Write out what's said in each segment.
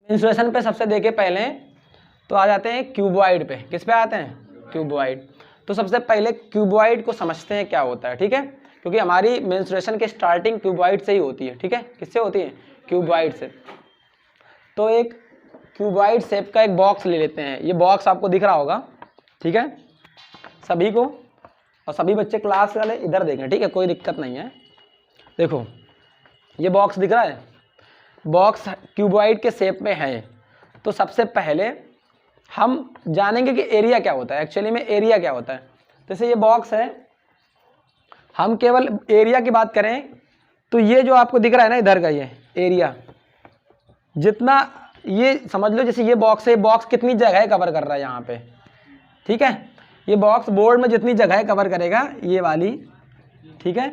Menstruation पे सबसे देखे पहले तो आ जाते हैं क्यूबॉइड पे। किस पे आते हैं? क्यूबॉइड। तो सबसे पहले क्यूबॉइड को समझते हैं क्या होता है, ठीक है, क्योंकि हमारी मेंस्ट्रुएशन की स्टार्टिंग क्यूबॉइड से ही होती है, ठीक है। किससे होती है? क्यूबॉइड से। तो एक क्यूबॉइड शेप का एक बॉक्स ले लेते हैं। ये बॉक्स आपको दिख रहा होगा, ठीक है, सभी को, और सभी बच्चे क्लास वाले इधर देखें, ठीक है, कोई दिक्कत नहीं है। देखो ये बॉक्स दिख रहा है, बॉक्स क्यूबॉइड के शेप में है। तो सबसे पहले हम जानेंगे कि एरिया क्या होता है, एक्चुअली में एरिया क्या होता है। जैसे ये बॉक्स है, हम केवल एरिया की बात करें तो ये जो आपको दिख रहा है ना इधर का ये एरिया, जितना ये समझ लो जैसे ये बॉक्स है, बॉक्स कितनी जगह कवर कर रहा है यहाँ पे, ठीक है। ये बॉक्स बोर्ड में जितनी जगह कवर करेगा ये वाली, ठीक है,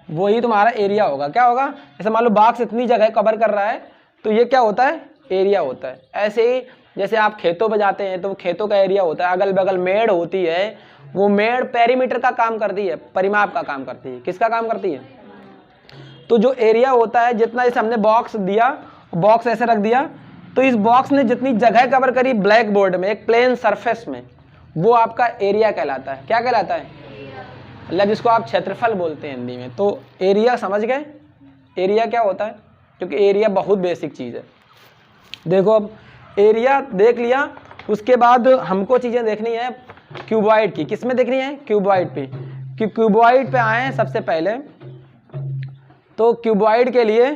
वही तुम्हारा एरिया होगा। क्या होगा? जैसे मान लो बॉक्स इतनी जगह कवर कर रहा है तो ये क्या होता है? एरिया होता है। ऐसे ही जैसे आप खेतों में जाते हैं तो खेतों का एरिया होता है, अगल बगल मेड़ होती है, वो मेड़ पेरीमीटर का काम करती है, परिमाप का काम करती है। किसका काम करती है? तो जो एरिया होता है, जितना जैसे हमने बॉक्स दिया, बॉक्स ऐसे रख दिया, तो इस बॉक्स ने जितनी जगह कवर करी ब्लैक बोर्ड में एक प्लेन सरफेस में, वो आपका एरिया कहलाता है। क्या कहलाता है? मतलब जिसको आप क्षेत्रफल बोलते हैं हिंदी में। तो एरिया समझ गए? एरिया क्या होता है? क्योंकि एरिया बहुत बेसिक चीज़ है। देखो अब एरिया देख लिया, उसके बाद हमको चीज़ें देखनी है क्यूबॉइड की। किस में देखनी है? क्यूबॉइड पे। क्यूबॉइड पे आए हैं सबसे पहले। तो क्यूबॉइड के लिए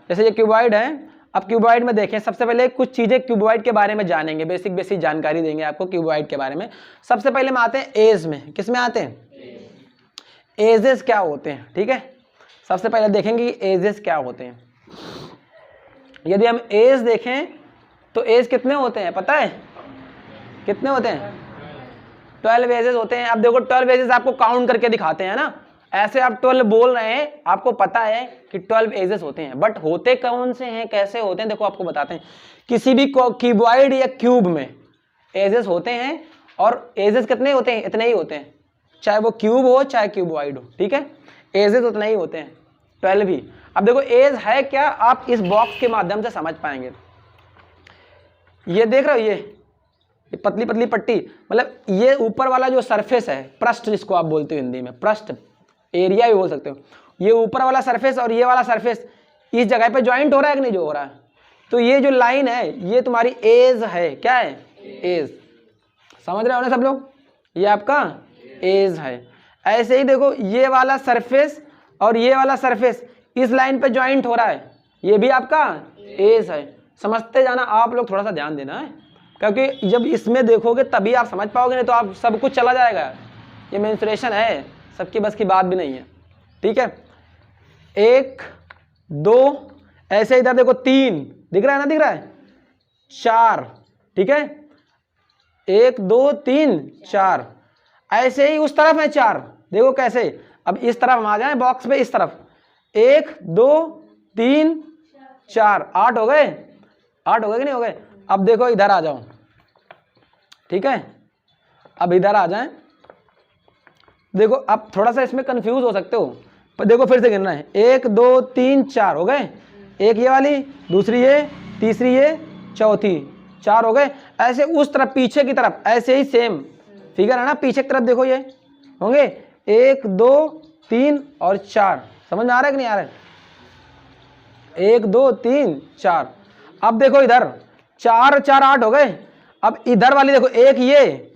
जैसे ये क्यूबॉइड है, अब क्यूबॉइड में देखें, सबसे पहले कुछ चीज़ें क्यूबॉइड के बारे में जानेंगे, बेसिक जानकारी देंगे आपको क्यूबॉइड के बारे में। सबसे पहले हम आते हैं एज में। किस में आते हैं? एजेस क्या होते हैं, ठीक है। सबसे पहले देखेंगे कि एजेस क्या होते हैं। यदि हम एज देखें तो एज कितने होते हैं पता है? कितने होते हैं? 12 एजेस होते हैं। अब देखो 12 एजेस आपको काउंट करके दिखाते हैं ना, ऐसे आप 12 बोल रहे हैं, आपको पता है कि 12 एजेस होते हैं, बट होते कौन से हैं, कैसे होते हैं, देखो आपको बताते हैं। किसी भी क्यूबॉइड या क्यूब में एजेस होते हैं, और एजेस कितने होते हैं? इतने ही होते हैं, चाहे वो क्यूब हो चाहे क्यूबॉइड हो, ठीक है। एजेस उतने ही होते हैं, 12 ही। अब देखो एज है क्या, आप इस बॉक्स के माध्यम से समझ पाएंगे। ये देख रहे हो, ये पतली पतली पट्टी, मतलब ये ऊपर वाला जो सरफेस है, पृष्ठ जिसको आप बोलते हो हिंदी में, पृष्ठ, एरिया भी बोल सकते हो। ये ऊपर वाला सरफेस और ये वाला सरफेस इस जगह पे ज्वाइंट हो रहा है कि नहीं जो हो रहा है? तो ये जो लाइन है ये तुम्हारी एज है। क्या है? एज। समझ रहे हो ना सब लोग? ये आपका एज है। ऐसे ही देखो ये वाला सरफेस और ये वाला सरफेस इस लाइन पे ज्वाइंट हो रहा है, ये भी आपका एज है। समझते जाना आप लोग, थोड़ा सा ध्यान देना है, क्योंकि जब इसमें देखोगे तभी आप समझ पाओगे, नहीं तो आप सब कुछ चला जाएगा। ये मेंस्ट्रुएशन है, सबकी बस की बात भी नहीं है, ठीक है। 1 2, ऐसे इधर देखो 3 दिख रहा है ना, दिख रहा है 4, ठीक है, 1 2 3 4। ऐसे ही उस तरफ है 4, देखो कैसे। अब इस तरफ हम आ जाए बॉक्स पे, इस तरफ 1 2 3 4, 8 हो गए। 8 हो गए कि नहीं हो गए? अब देखो इधर आ जाओ, ठीक है। अब इधर आ जाएं, देखो अब थोड़ा सा इसमें कंफ्यूज हो सकते हो, पर देखो फिर से गिनना है। 1 2 3 4 हो गए, एक ये वाली, दूसरी ये, तीसरी ये, चौथी, 4 हो गए। ऐसे उस तरफ पीछे की तरफ ऐसे ही सेम फिगर है ना, पीछे की तरफ देखो ये होंगे 1 2 3 और 4। समझ में आ रहा है कि नहीं आ रहा है? 1 2 3 4। अब देखो इधर 4 और 4 8 हो गए। अब इधर वाली देखो, एक ये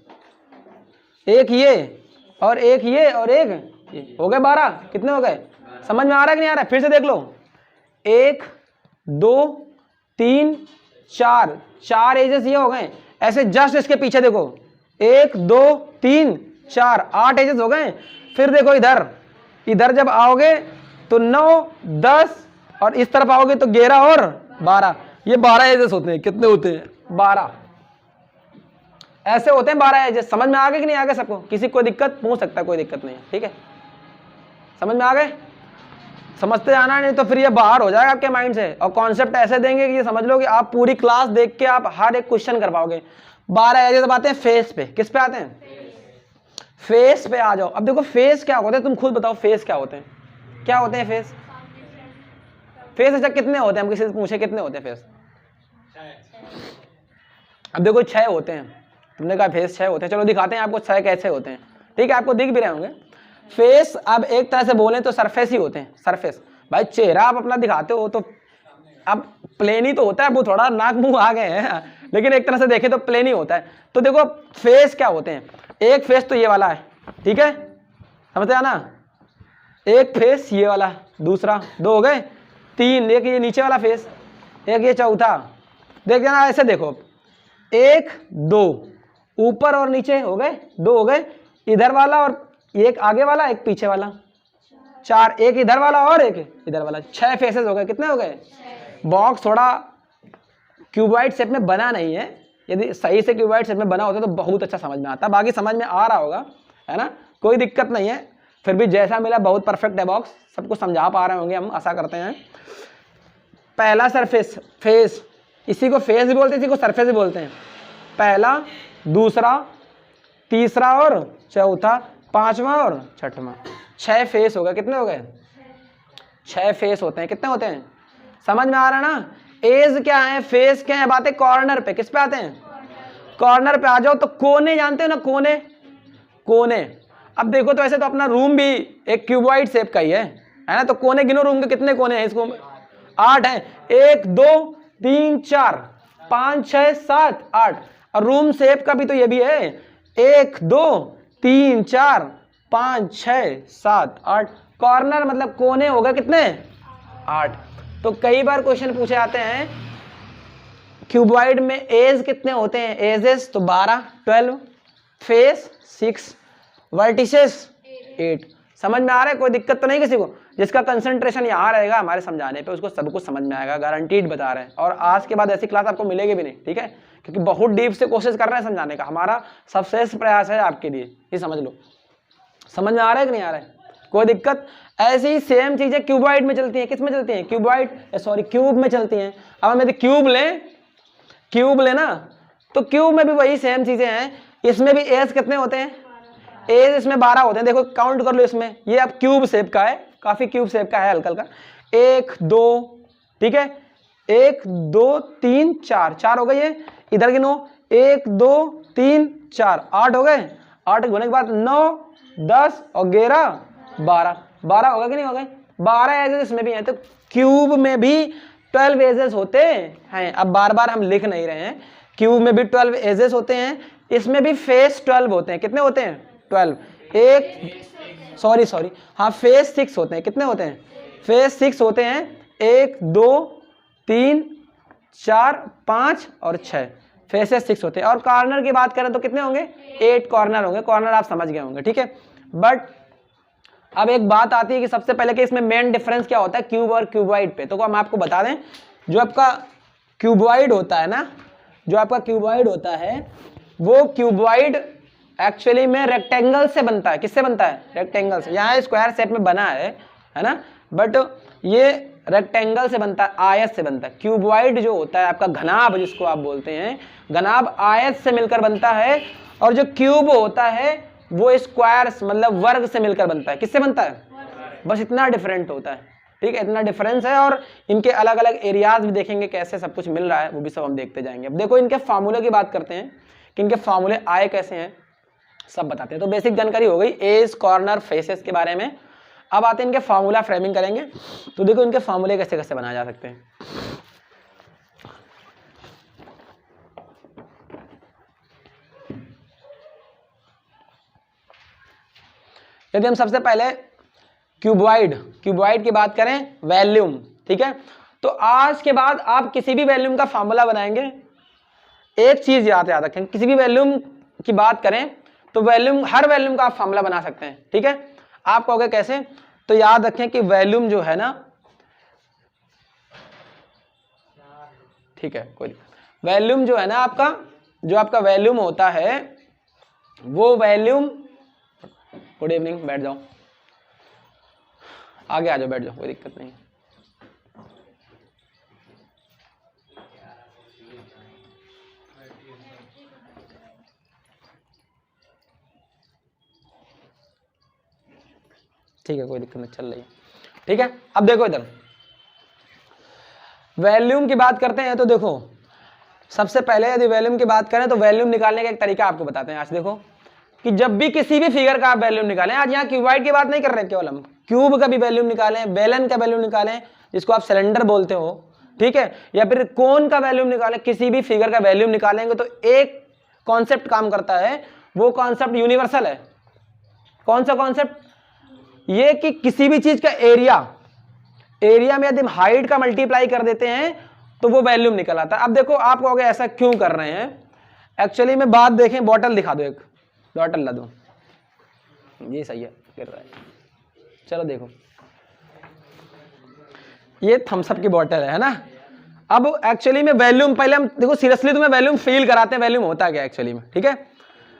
और एक ये और एक ये, हो गए 12। कितने हो गए? समझ में आ रहा है कि नहीं आ रहा है? फिर से देख लो, 1 2 3 4, 4 एजेस ये हो गए। ऐसे जस्ट इसके पीछे देखो 1 2 3 4, 8 एजेस हो गए। फिर देखो इधर जब आओगे तो 9 10, और इस तरफ आओगे तो 11 और 12, ये 12 एजेस होते हैं। कितने होते हैं? 12 ऐसे होते हैं 12 एजेस। समझ में आ गए कि नहीं आ गए सबको? किसी को दिक्कत पूछ सकता है, कोई दिक्कत नहीं है, ठीक है। समझ में आ गए? समझते जाना, नहीं तो फिर ये बाहर हो जाएगा आपके माइंड से। और कॉन्सेप्ट ऐसे देंगे कि ये समझ लो कि आप पूरी क्लास देख के आप हर एक क्वेश्चन कर पाओगे। 12 एजेस अब आते हैं फेस पे। किस पे आते हैं? फेस पे आ जाओ। अब देखो फेस क्या होते हैं, तुम खुद बताओ फेस क्या होते हैं? क्या होते हैं फेस? फेस अच्छा कितने होते हैं? हम किसी से पूछे कितने होते हैं फेस? अब देखो 6 होते हैं, तुमने कहा फेस 6 होते हैं, चलो दिखाते हैं आपको 6 कैसे होते हैं। ठीक है, आपको दिख भी रहे होंगे फेस। अब एक तरह से बोलें तो सरफेस ही होते हैं, सरफेस। भाई चेहरा आप अपना दिखाते हो तो अब प्लेन ही तो होता है, वो थोड़ा नाक मुंह आ गए हैं, लेकिन एक तरह से देखें तो प्लेन ही होता है। तो देखो फेस क्या होते हैं, एक फेस तो ये वाला है, ठीक है, समझते हैं ना, एक फेस ये वाला, दूसरा, 2 हो गए, 3, एक ये नीचे वाला फेस, एक ये चौथा। देख ना ऐसे देखो, 1 2 ऊपर और नीचे हो गए, 2 हो गए, इधर वाला और एक आगे वाला, एक पीछे वाला, 4, एक इधर वाला और एक इधर वाला, 6 फेसेस हो गए। कितने हो गए? बॉक्स थोड़ा क्यूबॉइड शेप में बना नहीं है, यदि सही से क्यूबॉइड शेप में बना होता तो बहुत अच्छा समझ में आता। बाकी समझ में आ रहा होगा, है ना, कोई दिक्कत नहीं है। फिर भी जैसा मिला बहुत परफेक्ट है बॉक्स, सबको समझा पा रहे होंगे हम, आशा करते हैं। पहला सरफेस, फेस, इसी को फेस भी बोलते हैं, इसी को सरफेस भी बोलते हैं। पहला, दूसरा, तीसरा और चौथा, पांचवा और छठवां, 6 फेस हो गए। कितने हो गए? 6 फेस होते हैं। कितने होते हैं? समझ में आ रहा है ना? एज क्या है, फेस क्या है, बातें कॉर्नर पे, किस पे आते हैं? कॉर्नर पे आ जाओ। तो कोने जानते हो ना, कोने, कोने। अब देखो तो ऐसे तो अपना रूम भी एक क्यूबॉइड शेप का ही है ना, तो कोने गिनो रूम के कितने कोने हैं? इसको 8 हैं, 1 2 3 4 5 6 7 8। और रूम शेप का भी तो ये भी है, 1 2 3 4 5 6 7 8। कॉर्नर मतलब कोने हो गए कितने? 8। तो कई बार क्वेश्चन पूछे जाते हैं क्यूबॉइड में एज कितने होते हैं? एजेस तो 12 12, फेस 6, वर्टिसेस 8। समझ में आ रहा है? कोई दिक्कत तो नहीं किसी को? जिसका कंसंट्रेशन यहाँ रहेगा हमारे समझाने पे, उसको सब कुछ समझ में आएगा, गारंटीड बता रहे हैं। और आज के बाद ऐसी क्लास आपको मिलेगी भी नहीं, ठीक है, क्योंकि बहुत डीप से कोशिश कर रहे हैं समझाने का। हमारा सबसे प्रयास है आपके लिए, ये समझ लो। समझ में आ रहा है कि नहीं आ रहा है? कोई दिक्कत? ऐसी ही सेम चीजें क्यूबॉइड में चलती हैं। किस में चलती हैं? क्यूबॉइड, सॉरी क्यूब में चलती हैं। अब हम यदि क्यूब लें, क्यूब लेना, तो क्यूब में भी वही सेम चीजें हैं। इसमें भी एज कितने होते हैं? एज इसमें 12 होते हैं। देखो काउंट कर लो इसमें, ये अब क्यूब शेप का है, काफी क्यूब शेप का है, हल्का हल्का। 1 2, ठीक है, 1 2 3 4, 4 हो गए। ये इधर गिनो, 1 2 3 4, 8 हो गए। 8 होने के बाद 9 10 और 11 12, 12 होगा कि नहीं हो गए? 12 एजेस इसमें भी हैं। तो क्यूब में भी 12 एजेस होते हैं। अब बार बार हम लिख नहीं रहे हैं, क्यूब में भी 12 एजेस होते हैं, इसमें भी फेस 12 होते हैं। कितने होते हैं? 12। एक सॉरी हाँ, फेस 6 होते हैं। कितने होते हैं? फेस 6 होते हैं। 1 2 3 4 5 और 6 फेसेस 6 होते हैं। और कॉर्नर की बात करें तो कितने होंगे? 8 कॉर्नर होंगे। कॉर्नर आप समझ गए होंगे, ठीक है। बट अब एक बात आती है कि सबसे पहले कि इसमें मेन डिफरेंस क्या होता है क्यूब और क्यूबॉइड पे। तो हम आपको बता दें, जो आपका क्यूबॉइड होता है ना, जो आपका क्यूबॉइड होता है, वो क्यूबॉइड एक्चुअली में रेक्टेंगल से बनता है। किससे बनता है? रेक्टेंगल से। यहाँ स्क्वायर शेप में बना है ना, बट ये रेक्टेंगल से बनता है, आयत से बनता है। क्यूबॉइड जो होता है आपका घनाभ, जिसको आप बोलते हैं, घनाभ आयत से मिलकर बनता है। और जो क्यूब होता है वो स्क्वायर मतलब वर्ग से मिलकर बनता है। किससे बनता है? बस इतना डिफरेंट होता है, ठीक है, इतना डिफरेंस है। और इनके अलग अलग एरियाज भी देखेंगे कैसे सब कुछ मिल रहा है, वो भी सब हम देखते जाएंगे। अब देखो इनके फार्मूले की बात करते हैं कि इनके फार्मूले आए कैसे हैं, सब बताते हैं। तो बेसिक जानकारी हो गई एज, कॉर्नर, फेसेस के बारे में। अब आते हैं इनके फार्मूला फ्रेमिंग करेंगे। तो देखो इनके फार्मूले कैसे कैसे बनाए जा सकते हैं। यदि हम सबसे पहले क्यूबॉइड की बात करें, वॉल्यूम, ठीक है, तो आज के बाद आप किसी भी वॉल्यूम का फार्मूला बनाएंगे, एक चीज याद रखें, किसी भी वॉल्यूम की बात करें तो वॉल्यूम, हर वॉल्यूम का आप फार्मूला बना सकते हैं, ठीक है। आप कहोगे कैसे? तो याद रखें कि वॉल्यूम जो है ना, ठीक है, कोई वॉल्यूम जो है ना आपका, जो आपका वॉल्यूम होता है वो वॉल्यूम, गुड इवनिंग, बैठ जाओ, आगे आ जाओ, बैठ जाओ, कोई दिक्कत नहीं। ठीक है, कोई दिक्कत नहीं, चल रही है, ठीक है। अब देखो इधर वॉल्यूम की बात करते हैं, तो देखो सबसे पहले यदि वॉल्यूम की बात करें तो वॉल्यूम निकालने का एक तरीका आपको बताते हैं। आज देखो कि जब भी किसी भी फिगर का आप वॉल्यूम निकालें, आज यहाँ क्यूबॉइड की बात नहीं कर रहे हैं, केवल हम क्यूब का भी वॉल्यूम निकालें, बेलन का वॉल्यूम निकालें जिसको आप सिलेंडर बोलते हो, ठीक है, या फिर कोन का वॉल्यूम निकालें, किसी भी फिगर का वॉल्यूम निकालेंगे तो एक कॉन्सेप्ट काम करता है, वो कॉन्सेप्ट यूनिवर्सल है। कौन सा कॉन्सेप्ट? ये कि किसी भी चीज का एरिया में यदि हम हाइट का मल्टीप्लाई कर देते हैं तो वो वॉल्यूम निकल आता है। अब देखो आप कहोगे ऐसा क्यों कर रहे हैं, एक्चुअली में बात देखें, बॉटल दिखा दो, एक बॉटल ला दो, ये सही है गिर रहा है, चलो देखो ये थम्स अप की बॉटल है ना। अब एक्चुअली में वॉल्यूम, पहले हम देखो सीरियसली तुम्हें वॉल्यूम फील कराते हैं, वॉल्यूम होता क्या एक्चुअली में, ठीक है।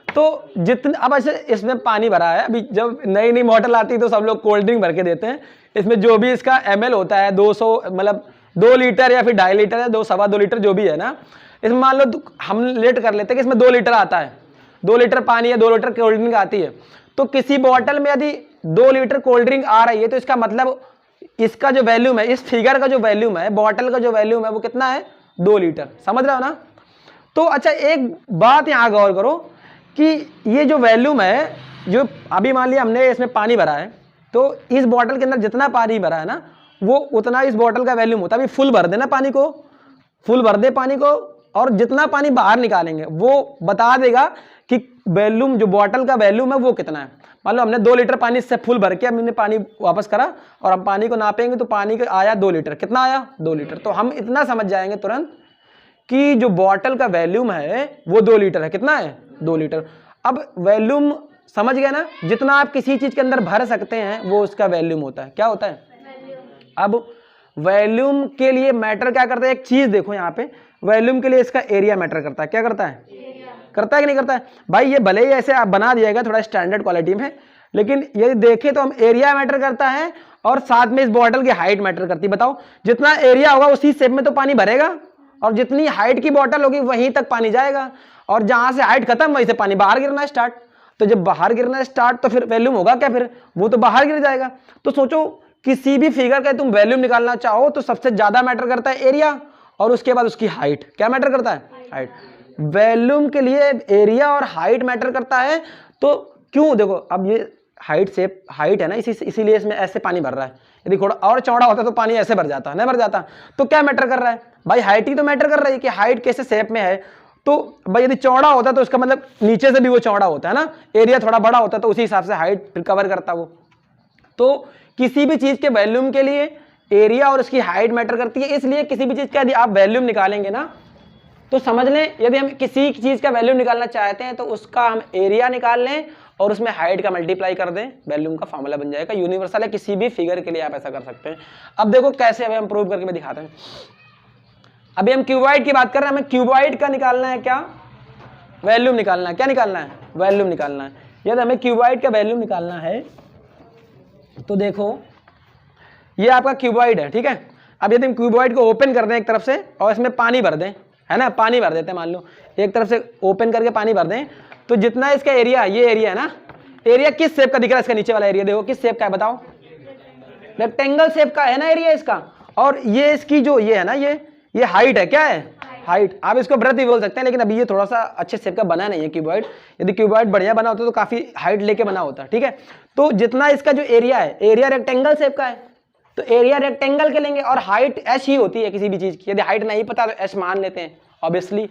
तो जितने, अब ऐसे इसमें पानी भरा है, अभी जब नई नई बॉटल आती है तो सब लोग कोल्ड ड्रिंक भर के देते हैं, इसमें जो भी इसका ml होता है 200 मतलब 2 लीटर या फिर 2.5 लीटर है, 2-2.25 लीटर जो भी है ना, इसमें मान लो हम लेट कर लेते हैं कि इसमें 2 लीटर आता है, 2 लीटर पानी या 2 लीटर कोल्ड ड्रिंक आती है। तो किसी बॉटल में यदि 2 लीटर कोल्ड ड्रिंक आ रही है तो इसका मतलब इसका जो वॉल्यूम है, इस फिगर का जो वॉल्यूम है, बॉटल का जो वॉल्यूम है वो कितना है, 2 लीटर, समझ रहे हो ना। तो अच्छा एक बात यहाँ गौर करो कि ये जो वॉल्यूम है, जो अभी मान लिया हमने इसमें पानी भरा है, तो इस बॉटल के अंदर जितना पानी भरा है ना वो उतना इस बॉटल का वॉल्यूम होता है। अभी फुल भर देना पानी को, फुल भर दे पानी को, और जितना पानी बाहर निकालेंगे वो बता देगा कि वॉल्यूम, जो बॉटल का वॉल्यूम है वो कितना है। मान लो हमने 2 लीटर पानी इससे फुल भर के हमने पानी वापस करा और हम पानी को नापेंगे तो पानी का आया 2 लीटर, कितना आया, 2 लीटर। तो हम इतना समझ जाएंगे तुरंत कि जो बॉटल का वॉल्यूम है वो 2 लीटर है, कितना है, 2 लीटर। अब वॉल्यूम समझ गया ना, जितना आप किसी चीज के अंदर भर सकते हैं वो उसका वॉल्यूम होता है। क्या होता है? अब वॉल्यूम के लिए मैटर क्या करता है, एक चीज देखो यहाँ पे, वॉल्यूम के लिए इसका एरिया मैटर करता है। क्या करता है? करता है कि नहीं करता है भाई? ये भले ही ऐसे आप बना दिया गया थोड़ा स्टैंडर्ड क्वालिटी में, लेकिन यदि देखें तो हम एरिया मैटर करता है और साथ में इस बॉटल की हाइट मैटर करती है। बताओ, जितना एरिया होगा उसी शेप में तो पानी भरेगा, और जितनी हाइट की बॉटल होगी वहीं तक पानी जाएगा, और जहां से हाइट खत्म वहीं से पानी बाहर गिरना स्टार्ट। तो जब बाहर गिरना स्टार्ट तो फिर वॉल्यूम होगा क्या, फिर वो तो बाहर गिर जाएगा। तो सोचो किसी भी फिगर का तुम वॉल्यूम निकालना चाहो तो सबसे ज्यादा मैटर करता है एरिया, और उसके बाद उसकी हाइट। क्या मैटर करता है? हाइट। वॉल्यूम के लिए एरिया और हाइट मैटर करता है। तो क्यों, देखो अब ये हाइट है ना, इसीलिए इसमें ऐसे पानी भर रहा है। यदि थोड़ा और चौड़ा होता तो पानी ऐसे भर जाता, नहीं भर जाता। तो क्या मैटर कर रहा है भाई? हाइट ही तो मैटर कर रही है कि हाइट कैसे शेप में है। तो भाई यदि चौड़ा होता तो उसका मतलब नीचे से भी वो चौड़ा होता है ना, एरिया थोड़ा बड़ा होता तो उसी हिसाब से हाइट कवर करता वो। तो किसी भी चीज के वॉल्यूम के लिए एरिया और उसकी हाइट मैटर करती है। इसलिए किसी भी चीज का यदि आप वॉल्यूम निकालेंगे ना तो समझ लें, यदि हम किसी चीज का वॉल्यूम निकालना चाहते हैं तो उसका हम एरिया निकाल लें और उसमें हाइट का मल्टीप्लाई कर दें, वॉल्यूम का फॉर्मूला बन जाएगा। यूनिवर्सल है, किसी भी फिगर के लिए आप ऐसा कर सकते हैं। अब देखो कैसे, अभी हम प्रूव करके भी दिखाते हैं। अभी हम क्यूबॉइड की बात कर रहे हैं, हमें क्यूबॉइड का निकालना है, क्या वॉल्यूम निकालना है। क्या निकालना है? वॉल्यूम निकालना है। यदि हमें क्यूबॉइड का वॉल्यूम निकालना है तो देखो ये आपका क्यूबॉइड है, ठीक है। अब यदि हम क्यूबॉइड को ओपन कर दें एक तरफ से और इसमें पानी भर दें, है ना, पानी भर देते हैं, मान लो एक तरफ से ओपन करके पानी भर दें, तो जितना इसका एरिया, ये एरिया है ना, एरिया किस शेप का दिख रहा है? इसका नीचे वाला एरिया देखो किस शेप का है, बताओ। रेक्टेंगल शेप का है ना एरिया इसका। और ये इसकी जो ये है ना, ये हाइट है, क्या है? हाइट। आप इसको ब्रेथ भी बोल सकते हैं, लेकिन अभी ये थोड़ा सा अच्छे शेप का बना नहीं है क्यूबॉइड। यदि क्यूबॉइड बढ़िया बना होता तो काफी हाइट लेके बना होता, ठीक है। तो जितना इसका जो एरिया है, एरिया रेक्टेंगल शेप का है, तो एरिया रेक्टेंगल के लेंगे, और हाइट एच ही होती है किसी भी चीज की। यदि हाइट नहीं पता तो एच मान लेते हैं ऑब्वियसली।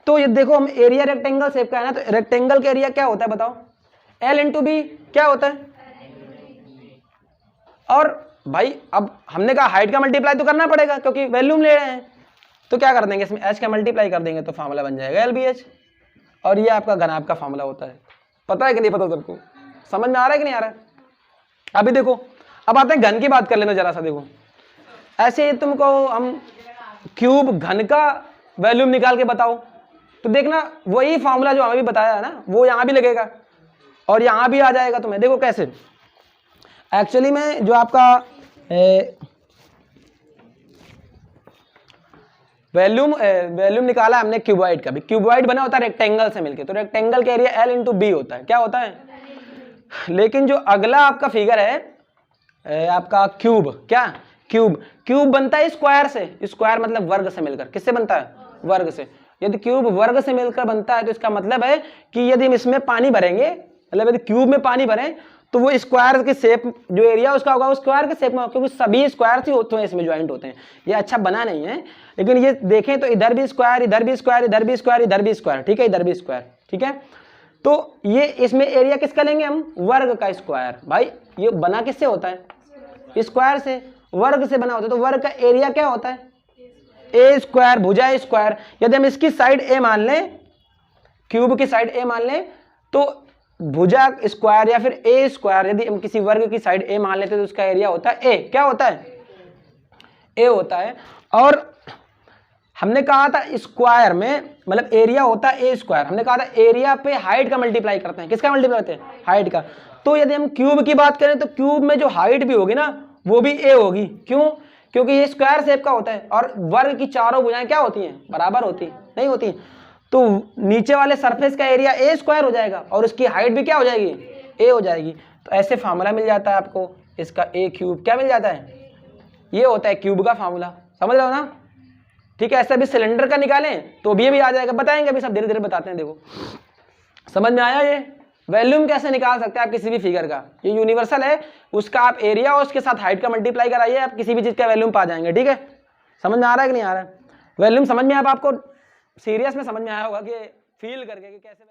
तो ये देखो हम एरिया रेक्टेंगल शेप का है ना, तो रेक्टेंगल का एरिया क्या होता है बताओ? L into B. क्या होता है? और भाई अब हमने कहा हाइट का मल्टीप्लाई तो करना पड़ेगा क्योंकि वॉल्यूम ले रहे हैं, तो क्या कर देंगे, इसमें h का मल्टीप्लाई कर देंगे तो फार्मूला बन जाएगा LBH। और ये आपका घनाभ का फार्मूला होता है। पता है कि नहीं पता सबको? समझ में आ रहा है कि नहीं आ रहा है? अभी देखो, अब आते हैं घन की बात कर लेना जरा सा। देखो ऐसे तुमको हम क्यूब घन का वॉल्यूम निकाल के बताओ तो देखना वही फार्मूला जो हमें भी बताया है ना वो यहाँ भी लगेगा और यहाँ भी आ जाएगा तुम्हें। देखो कैसे, एक्चुअली में जो आपका वॉल्यूम निकाला हमने क्यूबॉइड का भी, क्यूबॉइड बना होता है रेक्टेंगल से मिलके, तो रेक्टेंगल का एरिया L इंटू बी होता है। क्या होता है? लेकिन जो अगला आपका फिगर है आपका क्यूब, क्या क्यूब बनता है स्क्वायर से। स्क्वायर मतलब वर्ग से मिलकर, किससे बनता है? वर्ग से। यदि क्यूब वर्ग से मिलकर बनता है तो इसका मतलब है कि यदि हम इसमें पानी भरेंगे, मतलब यदि क्यूब में पानी भरें तो वो स्क्वायर के शेप, जो एरिया उसका होगा वो स्क्वायर के शेप में, क्योंकि सभी स्क्वायर ही होते हैं इसमें ज्वाइंट होते हैं। ये अच्छा बना नहीं है, लेकिन ये देखें तो इधर भी स्क्वायर, इधर भी स्क्वायर, इधर भी स्क्वायर, इधर भी स्क्वायर, ठीक है, इधर भी स्क्वायर, ठीक है। तो ये इसमें एरिया किसका लेंगे हम? वर्ग का स्क्वायर। भाई ये बना किससे होता है? स्क्वायर से, वर्ग से बना होता है, तो वर्ग का एरिया क्या होता है? ए स्क्वायर, भुजा स्क्वायर। यदि हम इसकी साइड ए मान लें, क्यूब की साइड ए मान लें, तो भुजा स्क्वायर या फिर ए स्क्वायर, यदि हम किसी वर्ग की साइड ए मान लेते हैं तो उसका एरिया होता है ए। क्या होता है? ए होता है। और हमने कहा था स्क्वायर में मतलब एरिया होता है ए स्क्वायर। हमने कहा था एरिया पे हाइट का मल्टीप्लाई करते हैं। किसका मल्टीप्लाई करते हैं? हाइट का। तो यदि हम क्यूब की बात करें तो क्यूब में जो हाइट भी होगी ना वो भी ए होगी। क्यों? क्योंकि ये स्क्वायर शेप का होता है और वर्ग की चारों भुजाएं क्या होती हैं? बराबर होती नहीं होती। तो नीचे वाले सरफेस का एरिया ए स्क्वायर हो जाएगा और उसकी हाइट भी क्या हो जाएगी? ए हो जाएगी। तो ऐसे फार्मूला मिल जाता है आपको, इसका ए क्यूब क्या मिल जाता है? ये होता है क्यूब का फार्मूला। समझ रहे हो ना? ठीक है। ऐसे भी सिलेंडर का निकालें तो भी आ जाएगा, बताएंगे अभी, सब धीरे धीरे बताते हैं। देखो समझ में आया? ये वैल्यूम कैसे निकाल सकते हैं आप किसी भी फिगर का? ये यूनिवर्सल है, उसका आप एरिया और उसके साथ हाइट का मल्टीप्लाई कराइए, आप किसी भी चीज का वैल्यूम पा जाएंगे। ठीक है, समझ में आ रहा है कि नहीं आ रहा है? वैल्यूम समझ में, आप आपको सीरियस में समझ में आया होगा कि फील करके कि कैसे